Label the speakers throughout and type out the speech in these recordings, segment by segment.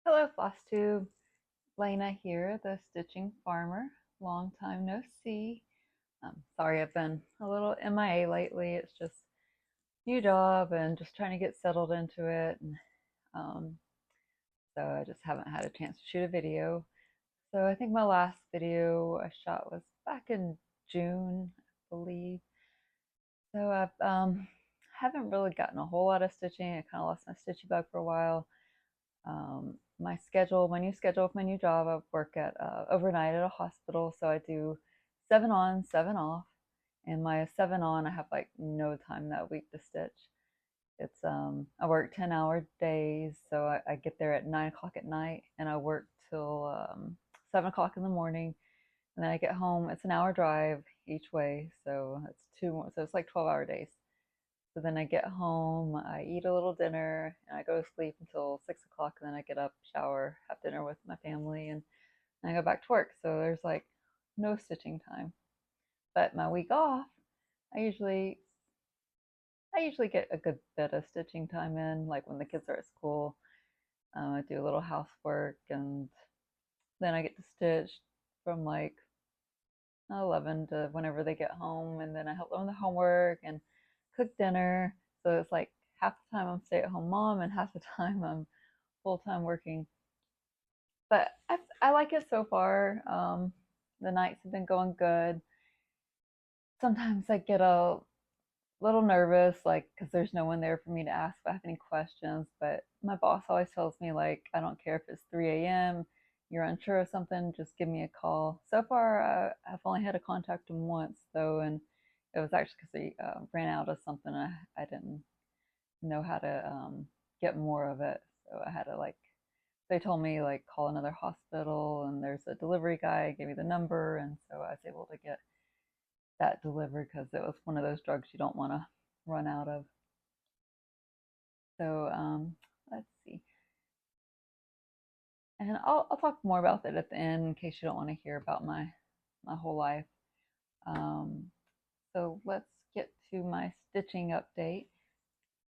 Speaker 1: Hello, Flosstube. Lena here, the stitching farmer. Long time no see. Sorry I've been a little MIA lately. It's just new job and just trying to get settled into it. And um, so I just haven't had a chance to shoot a video. So I think my last video I shot was back in June, I believe. So I've haven't really gotten a whole lot of stitching. I kind of lost my stitchy bug for a while. My schedule, my new schedule with my new job, I work at overnight at a hospital, so I do 7 on, 7 off, and my 7 on, I have like no time that week to stitch. It's I work 10-hour days, so I get there at 9 o'clock at night, and I work till 7 o'clock in the morning, and then I get home. It's an hour drive each way, so it's so it's like 12-hour days. So then I get home, I eat a little dinner, and I go to sleep until 6 o'clock. And then I get up, shower, have dinner with my family, and I go back to work. So there's like no stitching time. But my week off, I usually I usually get a good bit of stitching time in, like when the kids are at school. I do a little housework, and then I get to stitch from like 11 to whenever they get home, and then I help them with the homework and cook dinner. So it's like half the time I'm stay-at-home mom and half the time I'm full-time working. But I like it so far. The nights have been going good. Sometimes I get a little nervous, like, because there's no one there for me to ask if I have any questions. But my boss always tells me, like, I don't care if it's 3 a.m., you're unsure of something, just give me a call. So far, I've only had to contact him once, though, and it was actually because he ran out of something. I didn't know how to get more of it. So I had to, like, they told me, like, call another hospital, and there's a delivery guy, gave me the number, and so I was able to get that delivered because it was one of those drugs you don't want to run out of. So let's see. And I'll talk more about that at the end in case you don't want to hear about my whole life. Um, so let's get to my stitching update.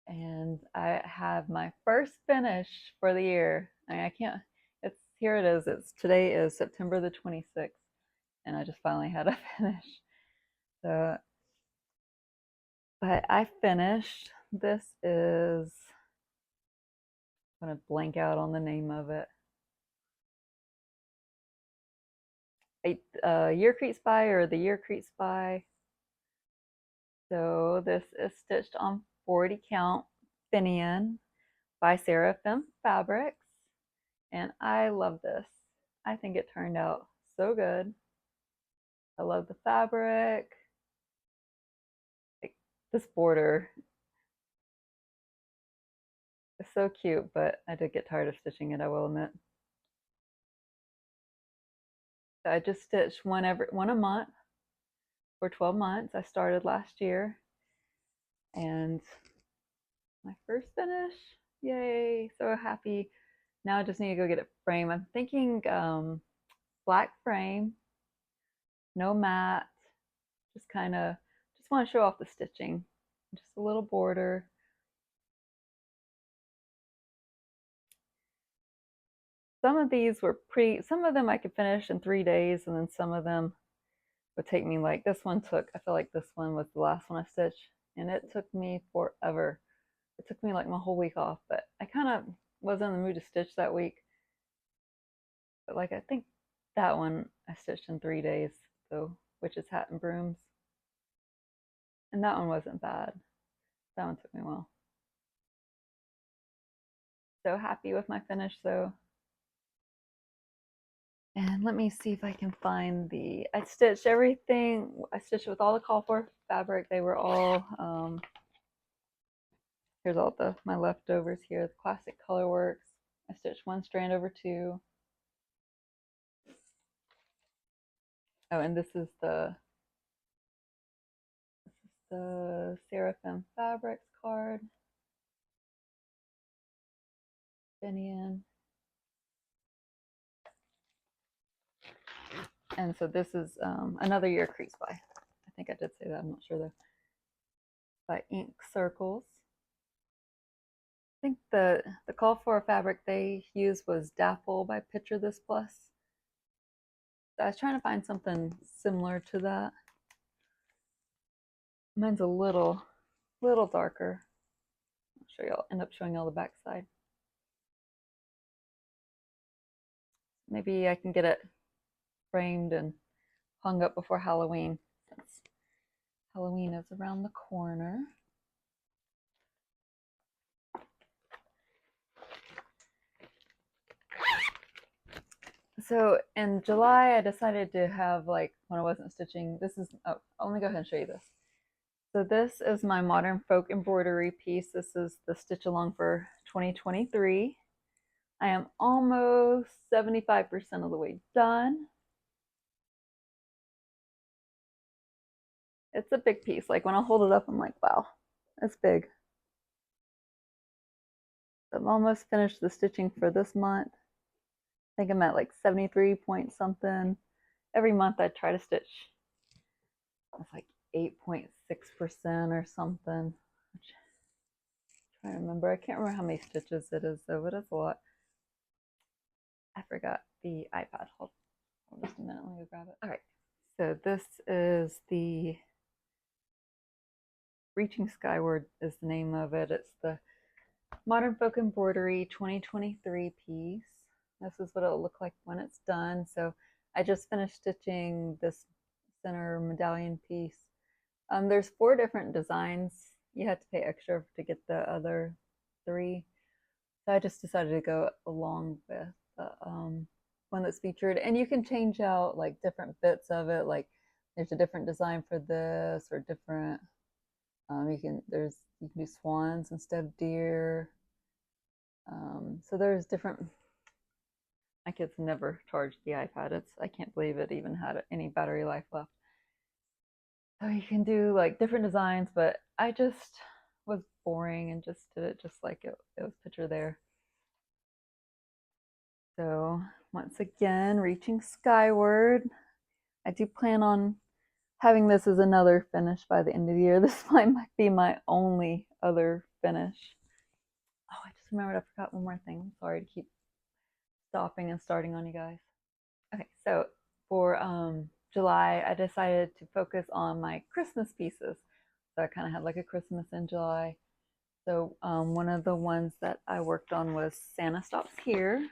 Speaker 1: And I have my first finish for the year. I can't, it's here it is. Today is September the 26th, and I just finally had a finish. So, but I finished. This is, I'm going to blank out on the name of it. Year Creek Spy or the Year Creek Spy. So this is stitched on 40 count Finnian by Seraphim Fabrics, and I love this. I think it turned out so good. I love the fabric. Like, this border is so cute, but I did get tired of stitching it, I will admit. So I just stitched one a month for 12 months. I started last year, and my first finish, yay! So happy. Now I just need to go get it framed. I'm thinking black frame, no mat, just kind of just want to show off the stitching, just a little border. Some of these were some of them I could finish in 3 days, and then some of them would take me, like this one I feel like this one was the last one I stitched, and it took me forever. It took me like my whole week off, but I kind of was in the mood to stitch that week. But like I think that one I stitched in 3 days, so Witch's Hat and Brooms. And that one wasn't bad. That one took me well. So happy with my finish though. And let me see if I can find I stitched everything. I stitched with all the call for fabric. They were all, here's all my leftovers here. The Classic Colorworks. I stitched one strand over two. Oh, and this is the Seraphim Fabrics card. Finnian. And so this is another Year Crease by, I think I did say that, I'm not sure though, by Ink Circles. think the call for fabric they used was Dapple by Picture This Plus. So I was trying to find something similar to that. Mine's a little darker. I'll show y'all, end up showing y'all the back side. Maybe I can get it framed and hung up before Halloween, since Halloween is around the corner. So in July, I decided to have, like, when I wasn't stitching, this is, oh, let me go ahead and show you this. So this is my Modern Folk embroidery piece. This is the stitch along for 2023. I am almost 75% of the way done. It's a big piece. Like, when I hold it up, I'm like, wow, it's big. I'm almost finished the stitching for this month. I think I'm at like 73 point something. Every month I try to stitch. It's like 8.6% or something. I'm trying to remember. I can't remember how many stitches it is though, but it's a lot. I forgot the iPad. Hold on just a minute. Let me go grab it. All right. So this is the Reaching Skyward is the name of it. It's the Modern Folk Embroidery 2023 piece. This is what it'll look like when it's done. So I just finished stitching this center medallion piece. There's 4 different designs. You had to pay extra to get the other 3. So I just decided to go along with the one that's featured. And you can change out like different bits of it. Like there's a different design for this, or different. You can do swans instead of deer. So there's different. My kids never charged the iPad. I can't believe it even had any battery life left. So you can do like different designs, but I just was boring and just did it just like it was pictured there. So once again, Reaching Skyward. I do plan on having this as another finish by the end of the year. This might be my only other finish. Oh, I just remembered I forgot one more thing. Sorry to keep stopping and starting on you guys. Okay, so for July, I decided to focus on my Christmas pieces. So I kind of had like a Christmas in July. So one of the ones that I worked on was Santa Stops Here.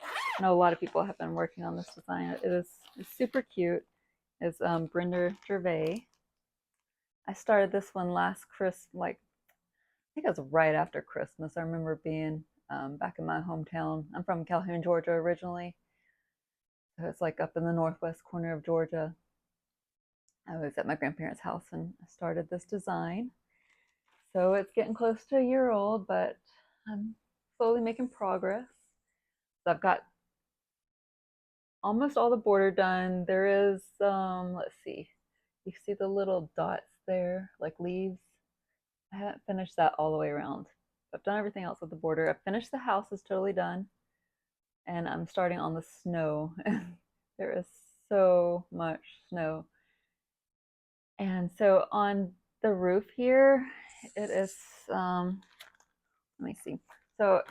Speaker 1: I know a lot of people have been working on this design. It's super cute. It's Brenda Gervais. I started this one last Christmas, like I think it was right after Christmas. I remember being back in my hometown. I'm from Calhoun, Georgia originally. So it's like up in the northwest corner of Georgia. I was at my grandparents' house and I started this design. So it's getting close to a year old, but I'm slowly making progress. So I've got almost all the border done. There is, let's see, you see the little dots there, like leaves. I haven't finished that all the way around. I've done everything else with the border. I've finished the house, is totally done. And I'm starting on the snow. There is so much snow. And so on the roof here, it is, let me see. So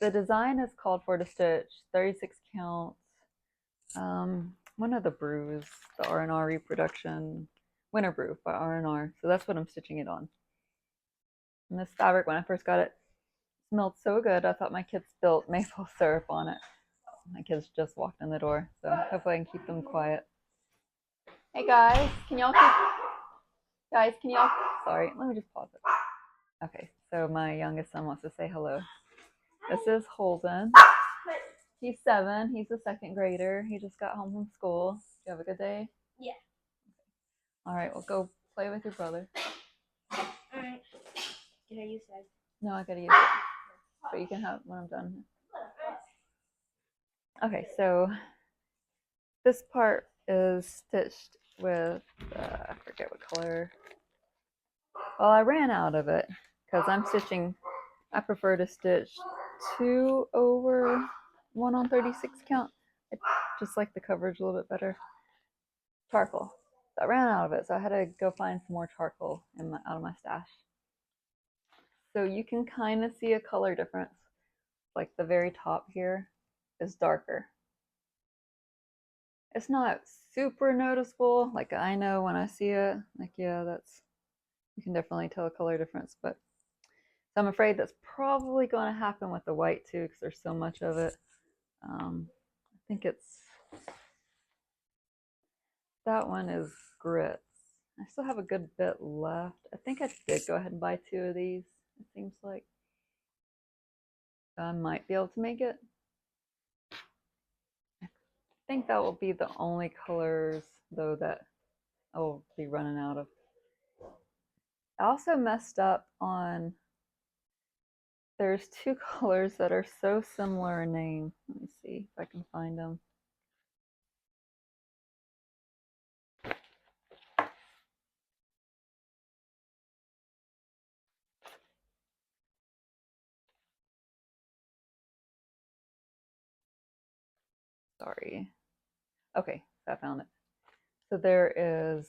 Speaker 1: the design is called for to stitch 36 counts. One of the brews, the R&R reproduction, Winter Brew by R&R. So that's what I'm stitching it on. And this fabric, when I first got it, smelled so good. I thought my kids spilled maple syrup on it. My kids just walked in the door, so hopefully I can keep them quiet. Hey guys, can y'all sorry, let me just pause it. Okay, so my youngest son wants to say hello. This is Holden. He's 7. He's a 2nd grader. He just got home from school. Did you have a good day?
Speaker 2: Yeah.
Speaker 1: All right, well, go play with your brother.
Speaker 2: All right. Can I use that?
Speaker 1: No, I gotta use it. But you can have it when I'm done. Okay, so this part is stitched with, I forget what color. Well, I ran out of it because I'm stitching, I prefer to stitch 2 over 1 on 36 count. I just like the coverage a little bit better. Charcoal. So I ran out of it, so I had to go find some more charcoal out of my stash. So you can kind of see a color difference. Like the very top here is darker. It's not super noticeable. Like I know when I see it, like, yeah, that's, you can definitely tell a color difference. But so I'm afraid that's probably going to happen with the white too, because there's so much of it. I think it's, that one is grits. I still have a good bit left. I think I did go ahead and buy 2 of these, it seems like. I might be able to make it. I think that will be the only colors, though, that I will be running out of. I also messed up on, there's 2 colors that are so similar in name. Let me see if I can find them. Sorry. Okay, I found it. So there is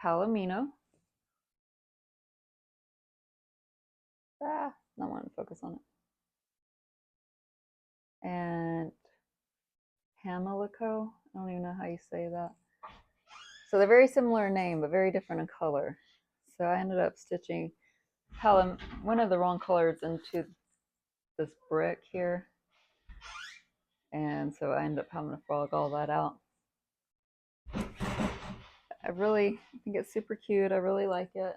Speaker 1: Palomino. Not wanting to focus on it. And Hamilico. I don't even know how you say that. So they're very similar in name, but very different in color. So I ended up stitching one of the wrong colors into this brick here. And so I ended up having to frog all that out. I think it's super cute. I really like it.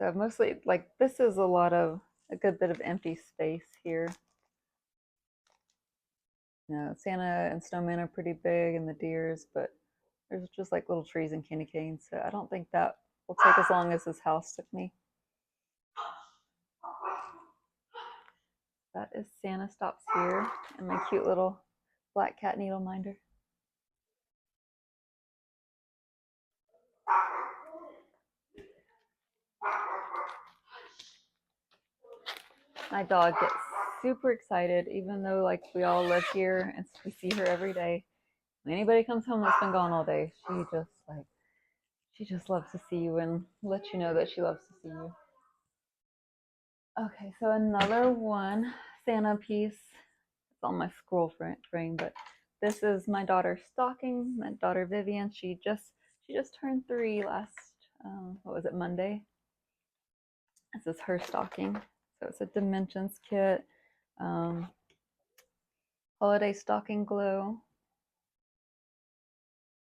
Speaker 1: So mostly, like, this is a good bit of empty space here. You know, Santa and snowmen are pretty big and the deers, but there's just like little trees and candy canes. So I don't think that will take as long as this house took me. That is Santa Stops Here and my cute little black cat needle minder. My dog gets super excited, even though like we all live here and we see her every day. When anybody comes home that's been gone all day, she just loves to see you and let you know that she loves to see you. Okay, so another one, Santa piece. It's on my scroll frame, but this is my daughter's stocking. My daughter Vivian, she just turned 3 last, what was it, Monday? This is her stocking. So it's a dimensions kit, holiday stocking glow.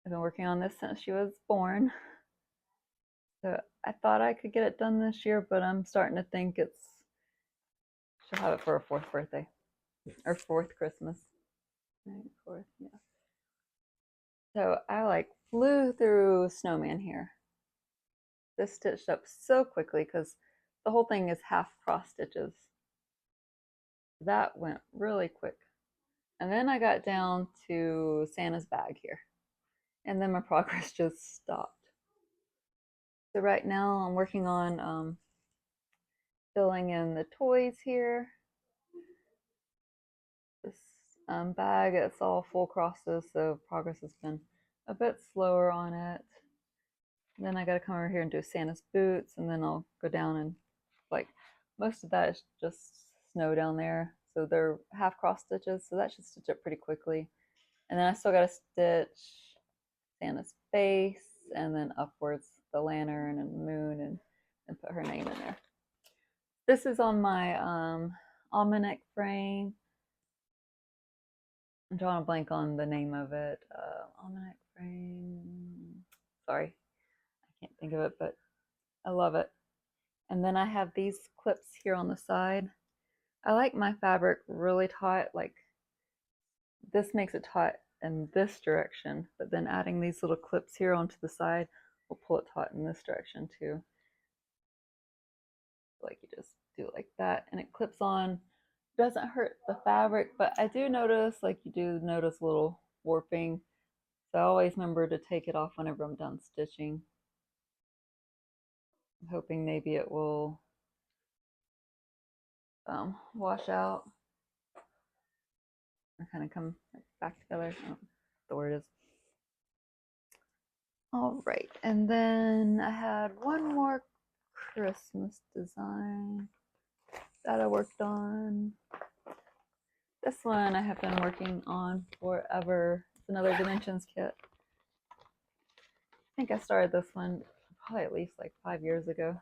Speaker 1: I've been working on this since she was born. So I thought I could get it done this year, but I'm starting to think she'll have it for her 4th birthday or 4th Christmas. Right, 4th, yeah. So I like flew through snowman here. This stitched up so quickly because the whole thing is half cross stitches. That went really quick. And then I got down to Santa's bag here. And then my progress just stopped. So right now I'm working on filling in the toys here. This bag, it's all full crosses, so progress has been a bit slower on it. And then I gotta come over here and do Santa's boots, and then I'll go down and, like, most of that is just snow down there. So they're half cross stitches, so that should stitch up pretty quickly. And then I still gotta stitch Santa's face, and then upwards the lantern and the moon, and put her name in there. This is on my almanac frame. I'm drawing a blank on the name of it. Almanac frame. Sorry, I can't think of it, but I love it. And then I have these clips here on the side. I like my fabric really taut, like this makes it taut in this direction, but then adding these little clips here onto the side will pull it taut in this direction too. Like you just do it like that and it clips on. Doesn't hurt the fabric, but I do notice, like you do notice a little warping. So I always remember to take it off whenever I'm done stitching. I'm hoping maybe it will wash out or kind of come back together. I don't know what the word is. All right, and then I had one more Christmas design that I worked on. This one I have been working on forever. It's another Dimensions kit. I think I started this one probably at least like 5 years ago.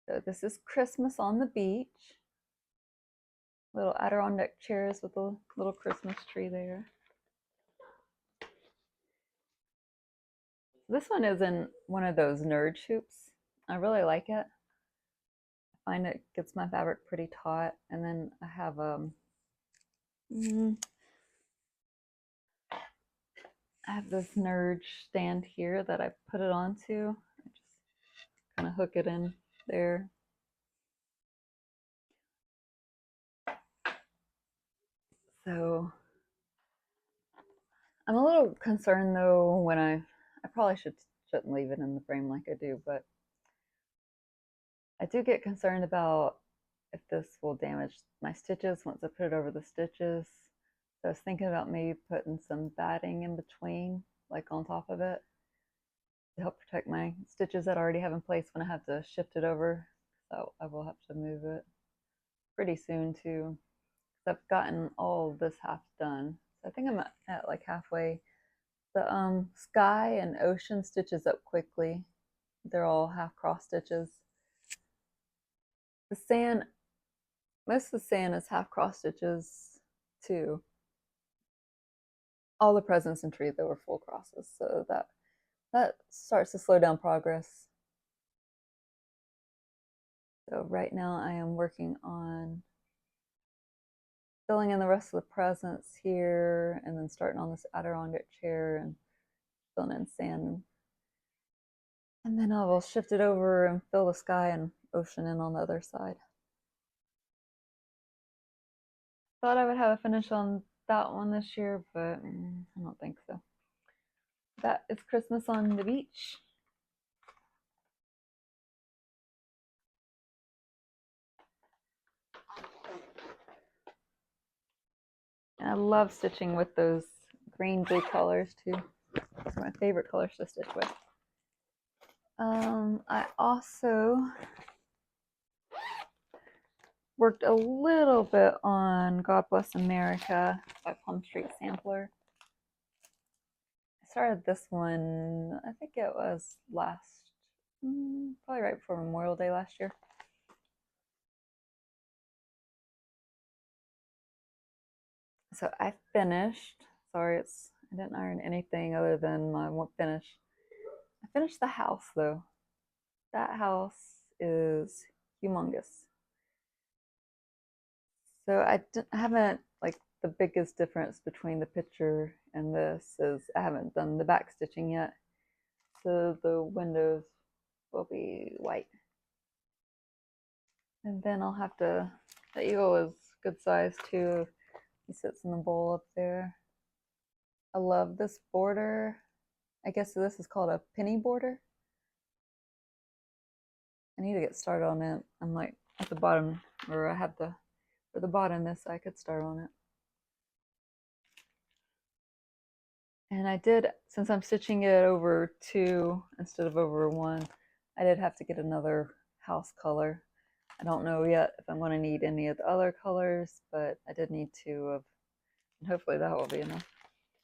Speaker 1: So this is Christmas on the beach. Little Adirondack chairs with a little Christmas tree there. This one is in one of those nerd hoops. I really like it. I find it gets my fabric pretty taut. And then I have this nerd stand here that I put it onto. I just kind of hook it in there. So I'm a little concerned though when I probably shouldn't leave it in the frame like I do, but I do get concerned about if this will damage my stitches once I put it over the stitches. So I was thinking about maybe putting some batting in between, like on top of it, to help protect my stitches that I already have in place when I have to shift it over. So I will have to move it pretty soon too. I've gotten all this half done. So I think I'm at like halfway. The sky and ocean stitches up quickly. They're all half cross stitches. The sand, most of the sand is half cross stitches too. All the presents and tree that were full crosses, so that starts to slow down progress. So right now I am working on filling in the rest of the presents here, and then starting on this Adirondack chair and filling in sand. And then I will shift it over and fill the sky and ocean in on the other side. Thought I would have a finish on that one this year, but I don't think so. That is Christmas on the beach. And I love stitching with those green blue colors too. Those are my favorite colors to stitch with. I also worked a little bit on God Bless America by Plum Street Sampler. I started this one, I think it was probably right before Memorial Day last year. So I finished, sorry, I didn't iron anything other than my finish. I finished the house though. That house is humongous. So I haven't, like, the biggest difference between the picture and this is I haven't done the back stitching yet. So the windows will be white. And then I'll have to, the eagle is good size too. He sits in the bowl up there. I love this border. I guess this is called a penny border. I need to get started on it. I'm like at the bottom, or I have for the bottom this, I could start on it. And I did, since I'm stitching it over 2 instead of over 1, I did have to get another house color. I don't know yet if I'm going to need any of the other colors, but I did need 2 of, and hopefully that will be enough.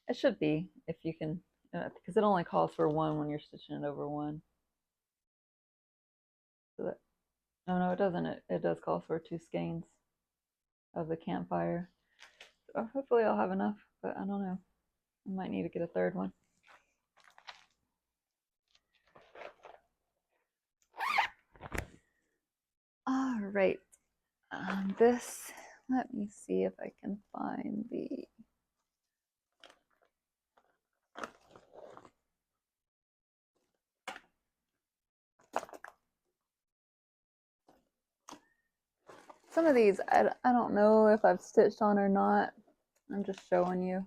Speaker 1: It should be, if you can, because it only calls for 1 when you're stitching it over 1. So that, no, it doesn't. It does call for 2 skeins of the campfire. So hopefully I'll have enough, but I don't know. I might need to get a 3rd one. All right. This, let me see if I can find the some of these I don't know if I've stitched on or not. I'm just showing you.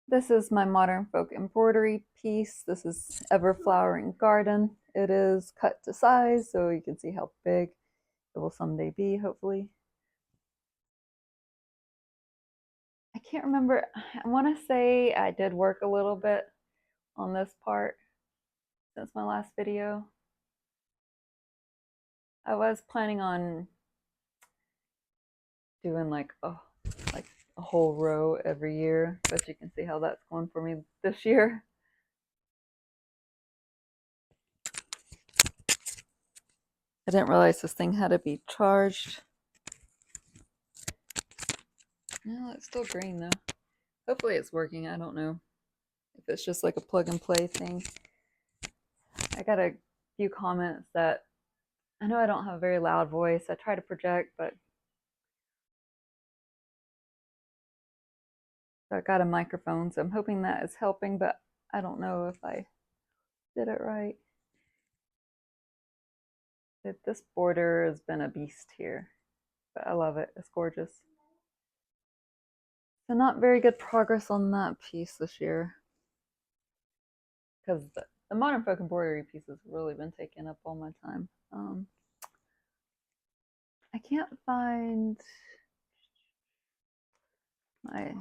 Speaker 1: This is my Modern Folk embroidery piece. This is Everflowering Garden. It is cut to size, so you can see how big it will someday be, hopefully. I I can't remember. I want to say I did work a little bit on this part since my last video. I was planning on doing like a whole row every year, but you can see how that's going for me this year. I didn't realize this thing had to be charged. No, it's still green though. Hopefully it's working. I don't know if it's just like a plug and play thing. I got a few comments that I know I don't have a very loud voice. I try to project, but so I got a microphone, so I'm hoping that is helping, but I don't know if I did it right. This border has been a beast here, but I love it. It's gorgeous. So not very good progress on that piece this year because the modern folk embroidery piece has really been taking up all my time. I can't find my.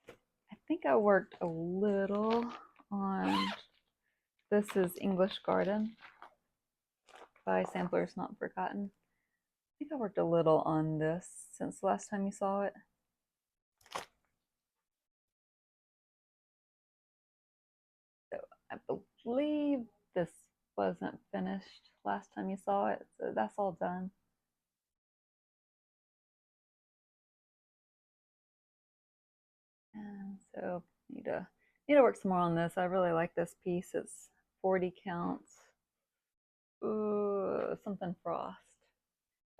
Speaker 1: I think I worked a little on. This is English Garden by Samplers Not Forgotten. I think I worked a little on this since the last time you saw it. So I believe this wasn't finished last time you saw it, so that's all done. And so need to work some more on this. I really like this piece. It's 40 counts. Ooh, something frost.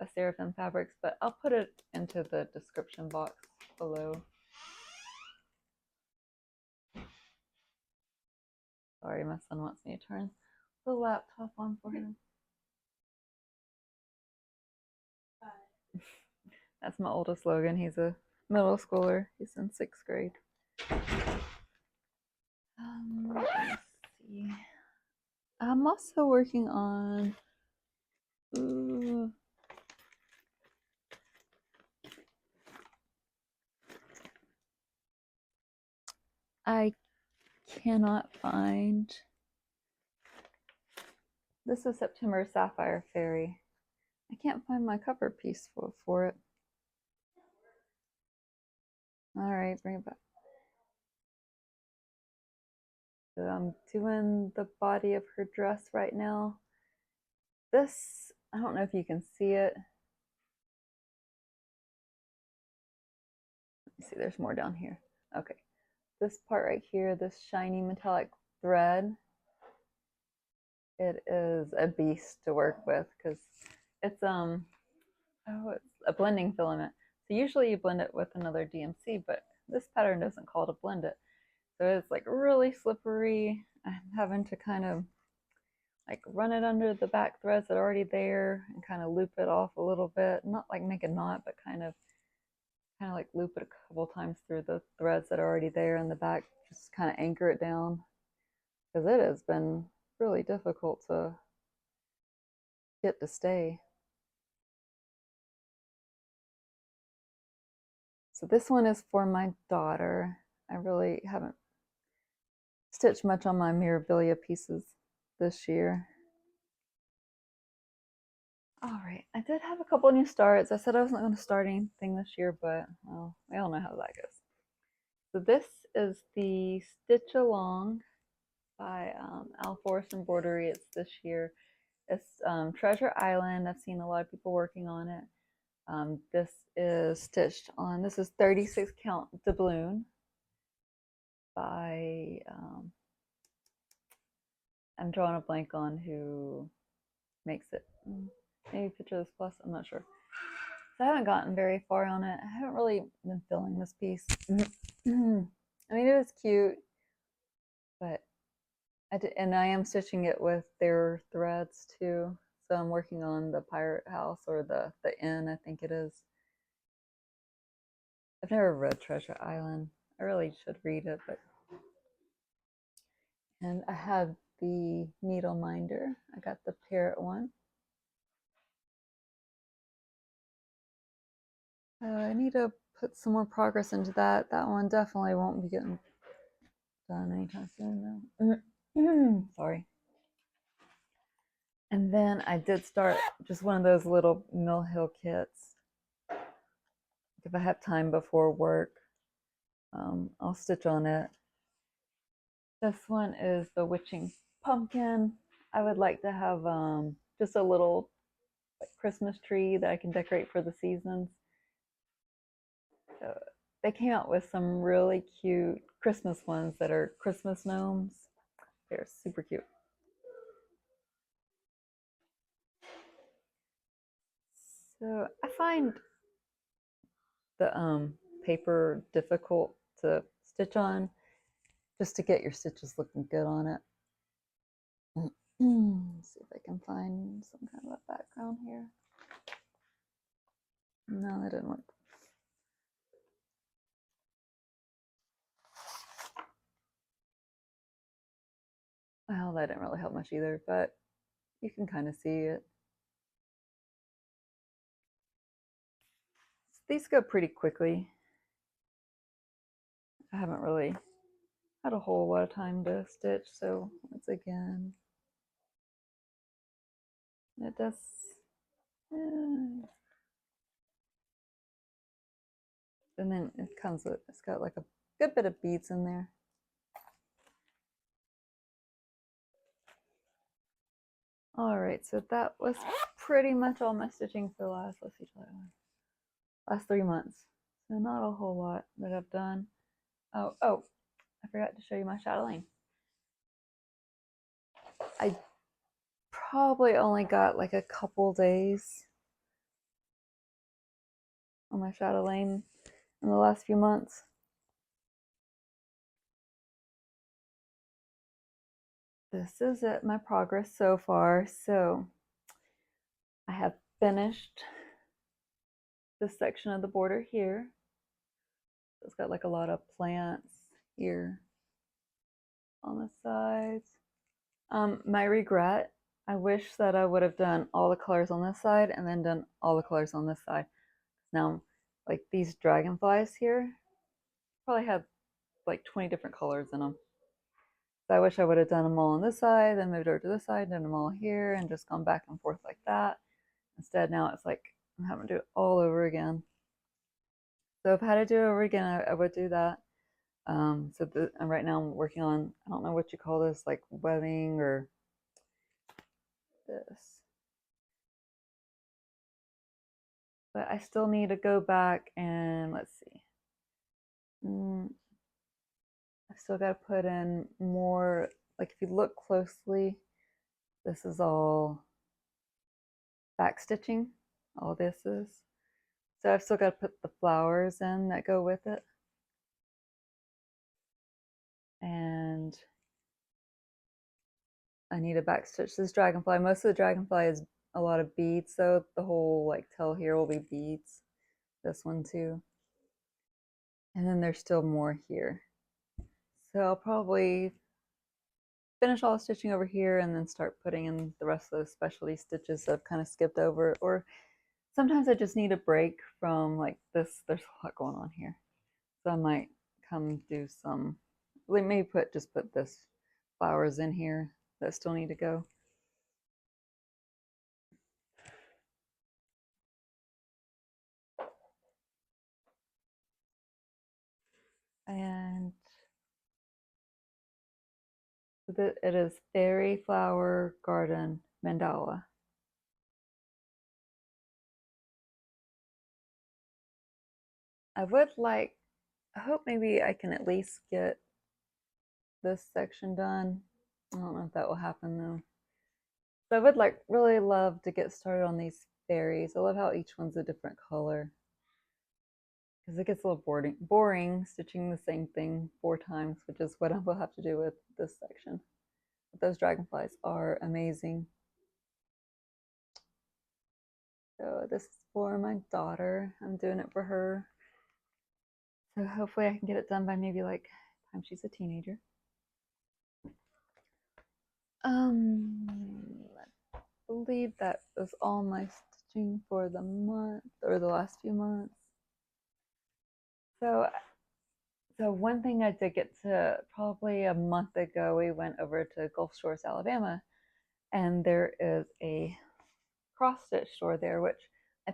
Speaker 1: A Seraphim fabrics, but I'll put it into the description box below. Sorry, my son wants me to turn the laptop on for him. That's my oldest Logan. He's a middle schooler. He's in 6th grade. Let's see. I'm also working on. I cannot find. This is September Sapphire Fairy. I can't find my cover piece for it. All right, bring it back. So I'm doing the body of her dress right now. This, I don't know if you can see it. Let me see, there's more down here. Okay, this part right here, this shiny metallic thread, it is a beast to work with because it's it's a blending filament. So usually you blend it with another DMC, but this pattern doesn't call to blend it. So it's like really slippery. I'm having to kind of like run it under the back threads that are already there and kind of loop it off a little bit. Not like make a knot, but kind of like loop it a couple times through the threads that are already there in the back. Just kind of anchor it down because it has been really difficult to get to stay. So this one is for my daughter. I really haven't stitched much on my Mirabilia pieces this year. All right, I did have a couple new starts. I said I wasn't going to start anything this year, but well, we all know how that goes. So this is the Stitch Along by Forest Embroidery. It's this year. It's Treasure Island. I've seen a lot of people working on it. This is stitched on, this is 36 count doubloon by, I'm drawing a blank on who makes it. Maybe Picture This Plus, I'm not sure. So I haven't gotten very far on it. I haven't really been filling this piece. I mean, it is cute, but I am stitching it with their threads too. So I'm working on the Pirate House, or the Inn, I think it is. I've never read Treasure Island. I really should read it, but. And I have the needle minder. I got the parrot one. I need to put some more progress into that. That one definitely won't be getting done anytime soon though. Sorry. And then I did start just one of those little Mill Hill kits. If I have time before work, I'll stitch on it. This one is Bewitching Pumpkin. I would like to have just a little Christmas tree that I can decorate for the seasons. So they came out with some really cute Christmas ones that are Christmas gnomes. They're super cute. So I find the paper difficult to stitch on, just to get your stitches looking good on it. Let's see if I can find some kind of a background here. No, that didn't work. Well, that didn't really help much either, but you can kind of see it. These go pretty quickly. I haven't really had a whole lot of time to stitch, so once again, it does. And then it comes with, it's got like a good bit of beads in there. All right, so that was pretty much all my stitching for the last, let's see, last 3 months. So not a whole lot that I've done. Oh, I forgot to show you my chatelaine. I probably only got like a couple days on my chatelaine in the last few months. This is it, my progress so far. So I have finished this section of the border here. It's got like a lot of plants here on the sides. My regret, I wish that I would have done all the colors on this side and then done all the colors on this side. Now, like these dragonflies here, probably have like 20 different colors in them. So I wish I would have done them all on this side, then moved over to this side, done them all here, and just gone back and forth like that. Instead, now it's like I'm having to do it all over again. So if I had to do it over again, I would do that. And right now I'm working on, I don't know what you call this, like webbing or this. But I still need to go back and let's see. I've still got to put in more, like if you look closely, this is all back stitching, all this is. So I've still got to put the flowers in that go with it. And I need to back stitch this dragonfly. Most of the dragonfly is a lot of beads, so the whole like tail here will be beads. This one too. And then there's still more here. So I'll probably finish all the stitching over here and then start putting in the rest of those specialty stitches that I've kind of skipped over. Or sometimes I just need a break from like this. There's a lot going on here. So I might come do some, maybe just put this flowers in here that still need to go. And it is Fairy Flower Garden Mandala. I hope maybe I can at least get this section done. I don't know if that will happen though. So I would really love to get started on these fairies. I love how each one's a different color. Because it gets a little boring stitching the same thing 4 times, which is what I will have to do with this section. But those dragonflies are amazing. So this is for my daughter. I'm doing it for her. So hopefully I can get it done by maybe like time she's a teenager. I believe that was all my stitching for the month or the last few months. So, so one thing I did get to probably a month ago, we went over to Gulf Shores, Alabama, and there is a cross stitch store there, which I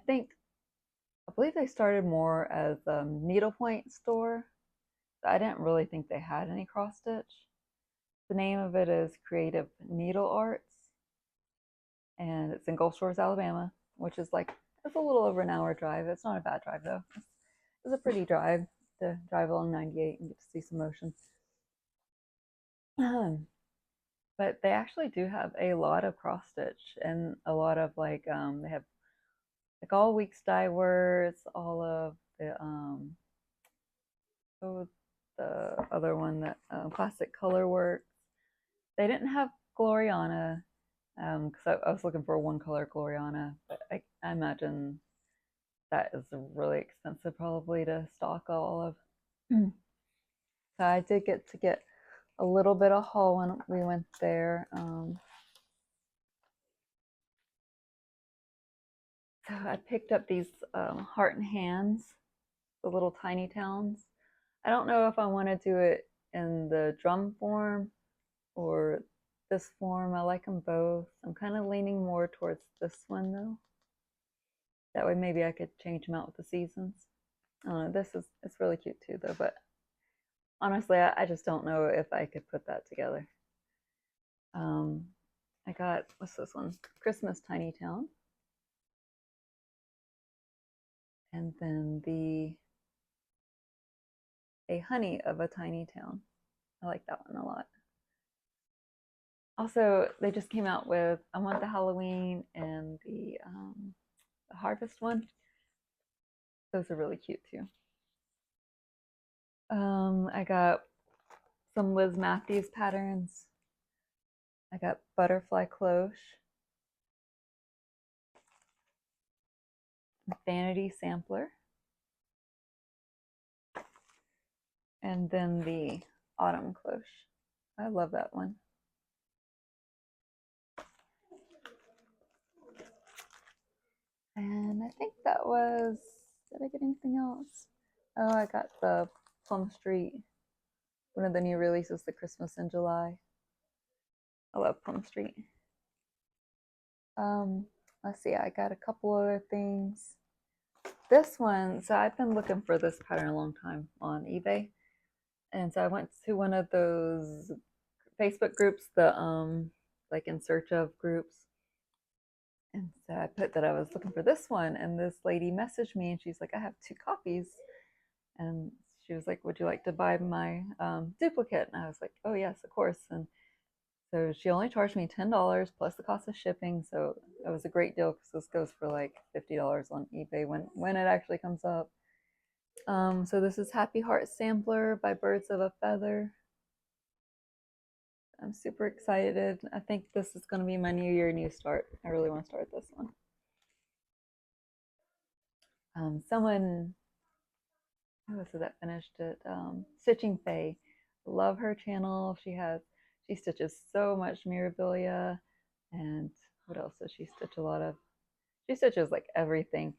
Speaker 1: believe they started more as a needlepoint store. I didn't really think they had any cross stitch. The name of it is Creative Needle Arts, and it's in Gulf Shores, Alabama, which is like, it's a little over an hour drive. It's not a bad drive though. It's a pretty drive to drive along 98 and get to see some ocean. But they actually do have a lot of cross stitch and a lot of like they have like all week Skyward, all of the the other one that classic color work. They didn't have Gloriana because I was looking for a one color Gloriana, but I imagine that is really expensive probably to stock all of. So I did get to get a little bit of haul when we went there. So I picked up these Heart and Hands, the little tiny towns. I don't know if I want to do it in the drum form or this form. I like them both. I'm kind of leaning more towards this one though. That way maybe I could change them out with the seasons. I don't know, it's really cute too though, but honestly I just don't know if I could put that together. I got, what's this one? Christmas Tiny Town. And then A Honey of a Tiny Town. I like that one a lot. Also, they just came out with, I want the Halloween and the Harvest one. Those are really cute too. I got some Liz Matthews patterns. I got Butterfly Cloche, Vanity Sampler, and then the Autumn Cloche. I love that one. And I think that was, did I get anything else? Oh, I got the Plum Street, one of the new releases, the Christmas in July. I love Plum Street. Let's see, I got a couple other things. This one, so I've been looking for this pattern a long time on eBay. And so I went to one of those Facebook groups, the like in search of groups. And so I put that I was looking for this one, and this lady messaged me and she's like, I have 2 copies. And she was like, would you like to buy my duplicate? And I was like, oh yes, of course. And so she only charged me $10 plus the cost of shipping. So it was a great deal because this goes for like $50 on eBay when it actually comes up. So this is Happy Heart Sampler by Birds of a Feather. I'm super excited. I think this is going to be my new year, new start. I really want to start this one. Someone, who was it that finished it? Stitching Faye. Love her channel. She stitches so much Mirabilia, and what else does she stitch a lot of? She stitches like everything.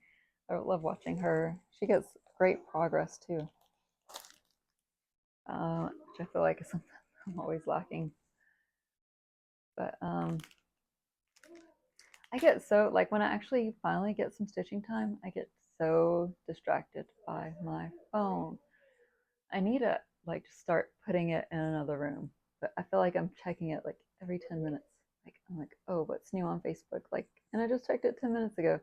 Speaker 1: I love watching her. She gets great progress too, which I feel like is something I'm always lacking. But I get so, like, when I actually finally get some stitching time, I get so distracted by my phone. I need to like start putting it in another room, but I feel like I'm checking it like every 10 minutes. Like I'm like, oh, what's new on Facebook? Like, and I just checked it 10 minutes ago.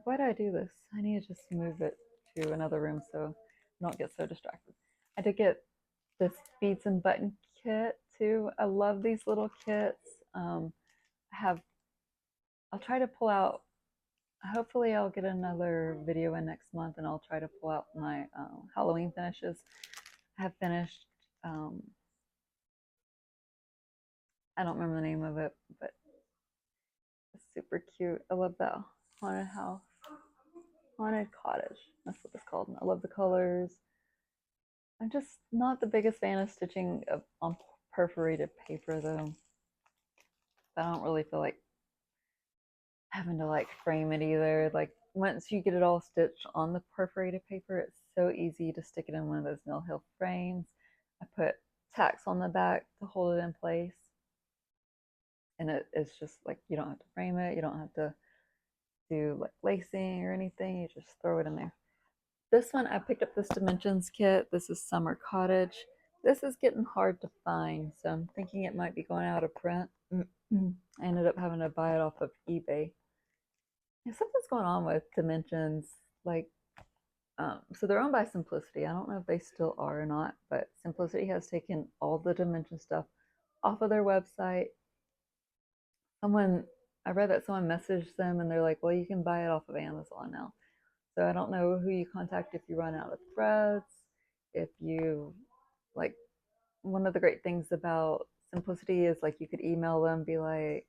Speaker 1: Why do I do this? I need to just move it to another room so I don't get so distracted. I did get this beads and button kit too. I love these little kits. I'll try to pull out, hopefully I'll get another video in next month and I'll try to pull out my Halloween finishes. I have finished, I don't remember the name of it, but it's super cute. I love that haunted house, haunted cottage. That's what it's called. I love the colors. I'm just not the biggest fan of stitching on perforated paper though. I don't really feel like having to like frame it either. Like once you get it all stitched on the perforated paper, it's so easy to stick it in one of those Mill Hill frames. I put tacks on the back to hold it in place. And it's just like, you don't have to frame it. You don't have to do like lacing or anything. You just throw it in there. This one, I picked up this Dimensions kit. This is Summer Cottage. This is getting hard to find, so I'm thinking it might be going out of print. I ended up having to buy it off of eBay. And something's going on with Dimensions. Like, so they're owned by Simplicity. I don't know if they still are or not, but Simplicity has taken all the Dimension stuff off of their website. I read that someone messaged them and they're like, well, you can buy it off of Amazon now. So I don't know who you contact if you run out of threads, if you, like, one of the great things about Simplicity is like you could email them, be like,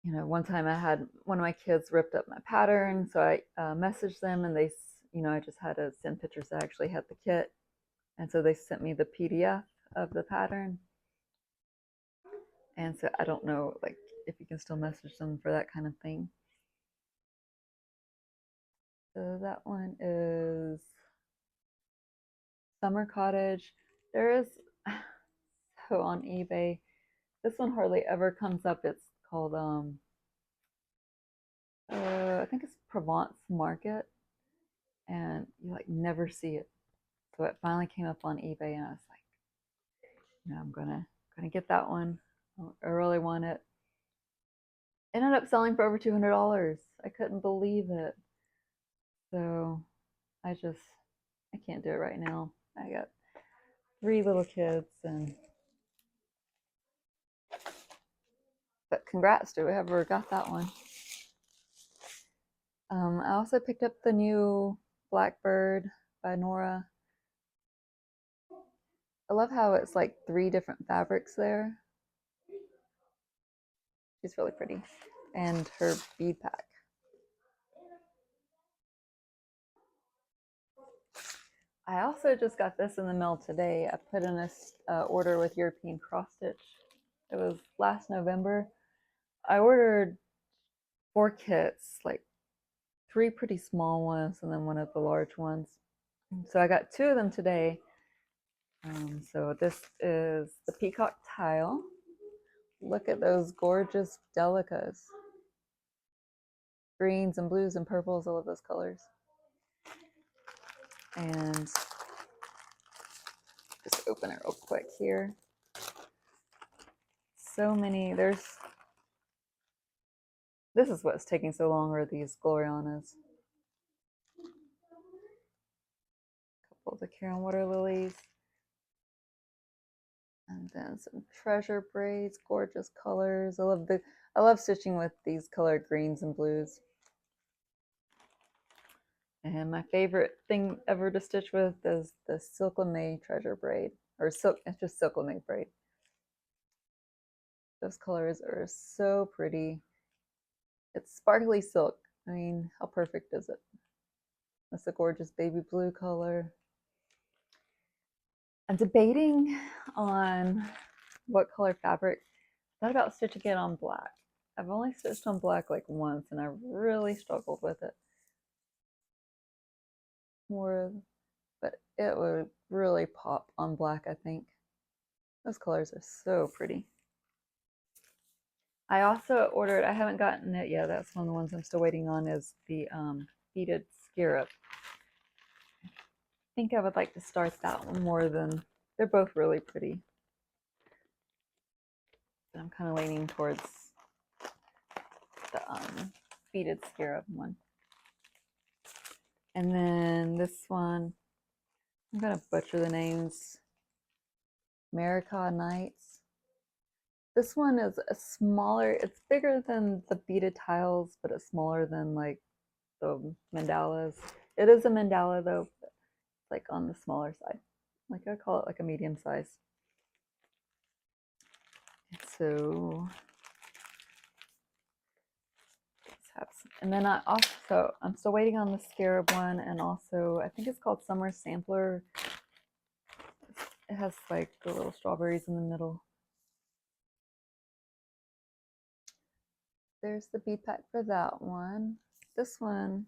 Speaker 1: you know, one time I had one of my kids ripped up my pattern, so I messaged them and they, you know, I just had to send pictures that actually had the kit. And so they sent me the PDF of the pattern. And so I don't know, like, if you can still message them for that kind of thing. So that one is Summer Cottage. There is, so on eBay, this one hardly ever comes up. It's called, I think it's Provence Market, and you like never see it. So it finally came up on eBay, and I was like, you know, I'm gonna get that one. I really want it. Ended up selling for over $200. I couldn't believe it. So I can't do it right now. I got 3 little kids, but congrats to whoever got that one. I also picked up the new Blackbird by Nora. I love how it's like 3 different fabrics there. She's really pretty. And her bead pack. I also just got this in the mail today. I put in a order with European Cross Stitch. It was last November. I ordered 4 kits, like 3 pretty small ones and then one of the large ones. So I got 2 of them today. So this is the Peacock Tile. Look at those gorgeous delicas. Greens and blues and purples, I love those colors. And just open it real quick here. So many, this is what's taking so long, are these Glorianas. A couple of the Karen water lilies. And then some treasure braids, gorgeous colors. I love stitching with these colored greens and blues. And my favorite thing ever to stitch with is the Silk Lame treasure braid, or silk. It's just Silk Lame braid. Those colors are so pretty. It's sparkly silk. I mean, how perfect is it? That's a gorgeous baby blue color. I'm debating on what color fabric. I thought about stitching it on black. I've only stitched on black like once, and I really struggled with it. But it would really pop on black, I think. Those colors are so pretty. I also ordered, I haven't gotten it yet, that's one of the ones I'm still waiting on, is the beaded scarab. I think I would like to start that one more than, they're both really pretty. But I'm kind of leaning towards the beaded scarab one. And then this one, I'm going to butcher the names. Marika Nights. This one is a smaller, it's bigger than the beaded tiles, but it's smaller than like the mandalas. It is a mandala though, but it's like on the smaller side. Like I call it like a medium size. So let's have some. And then I'm still waiting on the scarab one, and also I think it's called Summer Sampler. It has like the little strawberries in the middle. There's the bead pack for that one. This one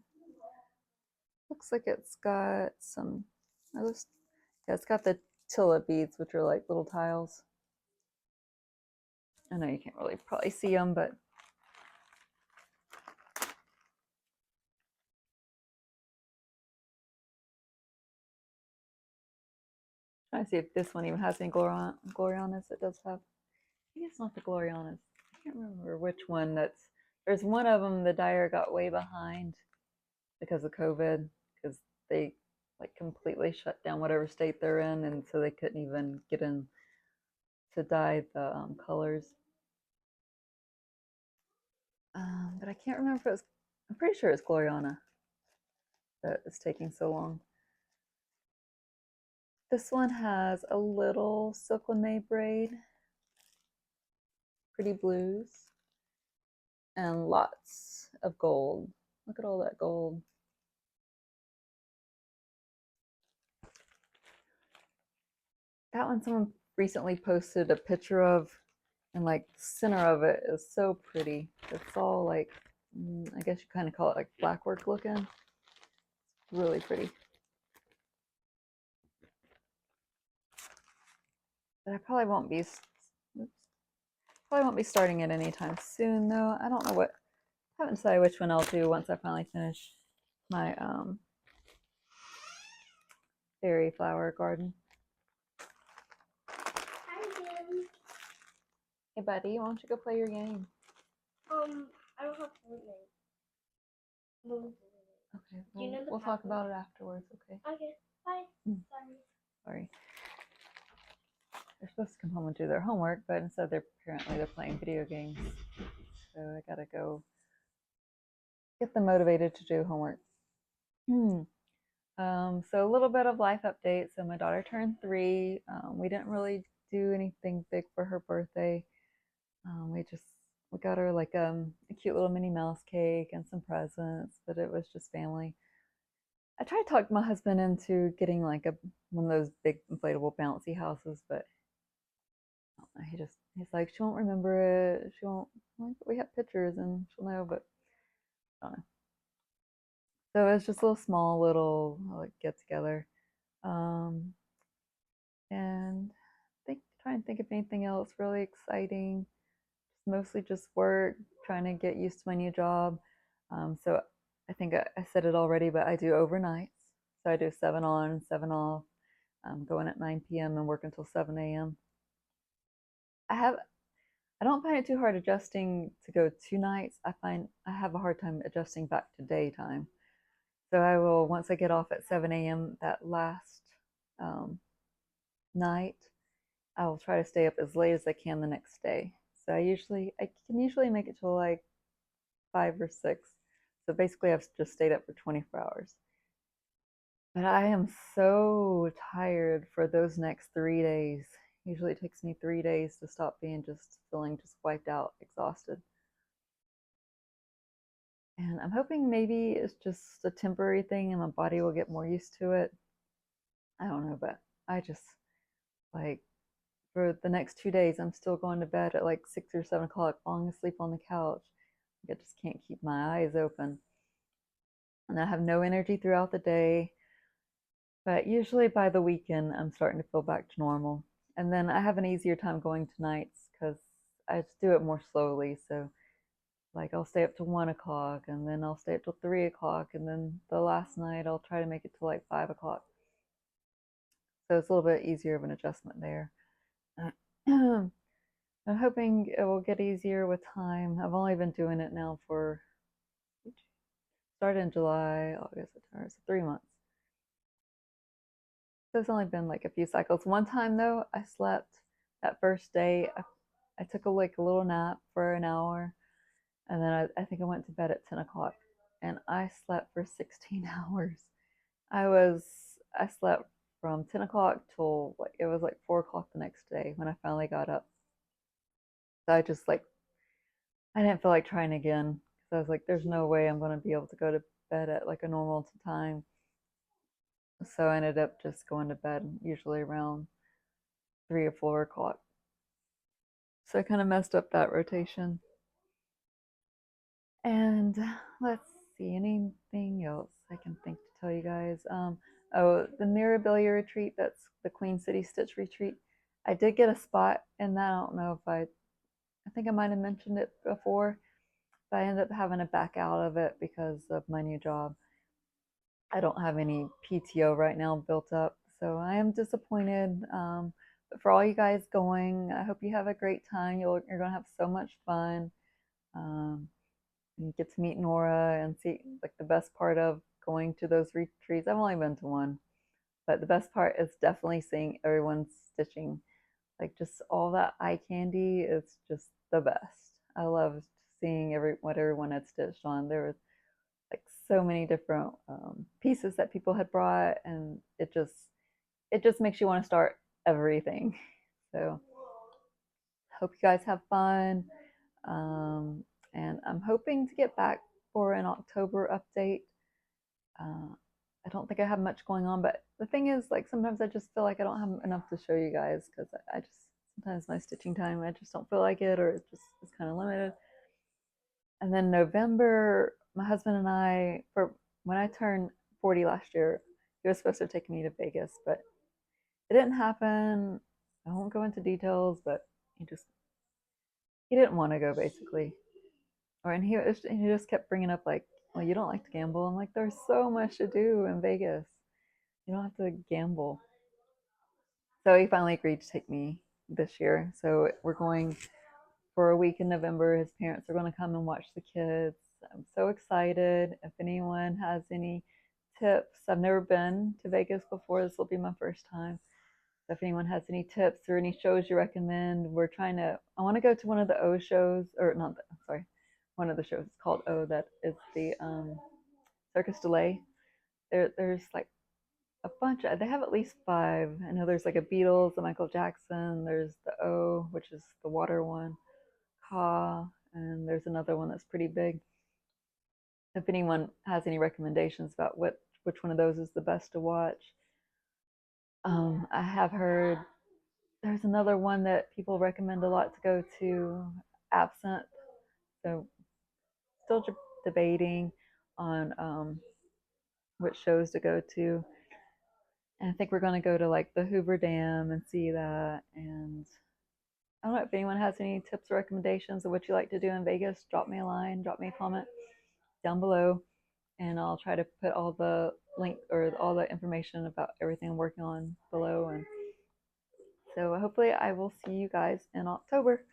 Speaker 1: looks like it's got some, yeah, it's got the Tilla beads, which are like little tiles. I know you can't really probably see them, but trying to see if this one even has any Glorianas. It does have. I think it's not the Glorianas. I can't remember which one that's. There's one of them the dyer got way behind because of COVID, because they like completely shut down whatever state they're in, and so they couldn't even get in to dye the colors. But I can't remember if it was. I'm pretty sure it's Gloriana that is taking so long. This one has a little silk lame braid, pretty blues, and lots of gold. Look at all that gold. That one someone recently posted a picture of, and like the center of it is so pretty. It's all like, I guess you kind of call it like blackwork looking. It's really pretty. But I probably won't be starting it anytime soon though. I don't know what, I haven't decided which one I'll do once I finally finish my fairy flower garden.
Speaker 2: Hi, Jim.
Speaker 1: Hey buddy, why don't you go play your game?
Speaker 2: I don't have Fortnite.
Speaker 1: Okay,
Speaker 2: Do you know the
Speaker 1: we'll talk
Speaker 2: password?
Speaker 1: about it afterwards, okay?
Speaker 2: Okay, bye.
Speaker 1: Sorry. They're supposed to come home and do their homework, but instead they're playing video games. So I gotta go get them motivated to do homework. So a little bit of life update. So my daughter turned 3. We didn't really do anything big for her birthday. We got her like a cute little Minnie Mouse cake and some presents, but it was just family. I tried to talk my husband into getting like one of those big inflatable bouncy houses, but he's like, she won't remember it. She won't. Like, we have pictures and she'll know, but I don't know. So it was just a little like get together, and try and think of anything else really exciting. Mostly just work, trying to get used to my new job. So I think I said it already, but I do overnights. So I do 7 on, 7 off. Going at 9 p.m. and work until 7 a.m. I don't find it too hard adjusting to go 2 nights. I find I have a hard time adjusting back to daytime. So I will, once I get off at 7 a.m. that last night, I will try to stay up as late as I can the next day. So I can usually make it till like 5 or 6. So basically I've just stayed up for 24 hours. But I am so tired for those next 3 days. Usually it takes me 3 days to stop feeling just wiped out, exhausted. And I'm hoping maybe it's just a temporary thing and my body will get more used to it. I don't know, but I just like for the next 2 days, I'm still going to bed at like 6 or 7 o'clock, falling asleep on the couch. I just can't keep my eyes open. And I have no energy throughout the day. But usually by the weekend, I'm starting to feel back to normal. And then I have an easier time going to nights because I just do it more slowly. So, like, I'll stay up to 1 o'clock and then I'll stay up till 3 o'clock. And then the last night, I'll try to make it to like 5 o'clock. So it's a little bit easier of an adjustment there. I'm hoping it will get easier with time. I've only been doing it now for, started in July, August, September, so 3 months. So it's only been like a few cycles. One time though, I slept that first day. I took a little nap for an hour, and then I think I went to bed at 10 o'clock, and I slept for 16 hours. I slept from 10 o'clock till like it was like 4 o'clock the next day when I finally got up. So I didn't feel like trying again because I was like, there's no way I'm going to be able to go to bed at like a normal time. So I ended up just going to bed usually around 3 or 4 o'clock. So I kind of messed up that rotation. And let's see, anything else I can think to tell you guys. Oh, the Mirabilia retreat, that's the Queen City Stitch retreat. I did get a spot in that. I don't know if I think I might have mentioned it before, but I ended up having to back out of it because of my new job. I don't have any PTO right now built up, so I am disappointed. But for all you guys going, I hope you have a great time. You're going to have so much fun. Um, and get to meet Nora and see, like, the best part of going to those retreats. I've only been to one, but the best part is definitely seeing everyone's stitching. Like, just all that eye candy is just the best. I loved seeing what everyone had stitched on. There was like so many different pieces that people had brought, and it just makes you want to start everything. So hope you guys have fun. Um, and I'm hoping to get back for an October update. I don't think I have much going on, but the thing is, like, sometimes I just feel like I don't have enough to show you guys because I just sometimes my stitching time I just don't feel like it, or it just is kind of limited. And then November, my husband and I, for when I turned 40 last year, he was supposed to take me to Vegas, but it didn't happen. I won't go into details, but he didn't want to go basically. And he just kept bringing up, like, well, you don't like to gamble. I'm like, there's so much to do in Vegas. You don't have to gamble. So he finally agreed to take me this year. So we're going for a week in November. His parents are going to come and watch the kids. I'm so excited. If anyone has any tips, I've never been to Vegas before. This will be my first time. So if anyone has any tips or any shows you recommend, I want to go to one of the O shows, or not, sorry, one of the shows. It's called O, that is the Circus Delay. There's like a bunch they have at least five. I know there's like a Beatles, a Michael Jackson, there's the O, which is the water one, Ka, and there's another one that's pretty big. If anyone has any recommendations about which one of those is the best to watch. I have heard there's another one that people recommend a lot to go to, Absinthe. So still debating on which shows to go to. And I think we're going to go to like the Hoover Dam and see that. And I don't know if anyone has any tips or recommendations of what you like to do in Vegas. Drop me a line, drop me a comment down below, and I'll try to put all the link or all the information about everything I'm working on below. And so hopefully I will see you guys in October.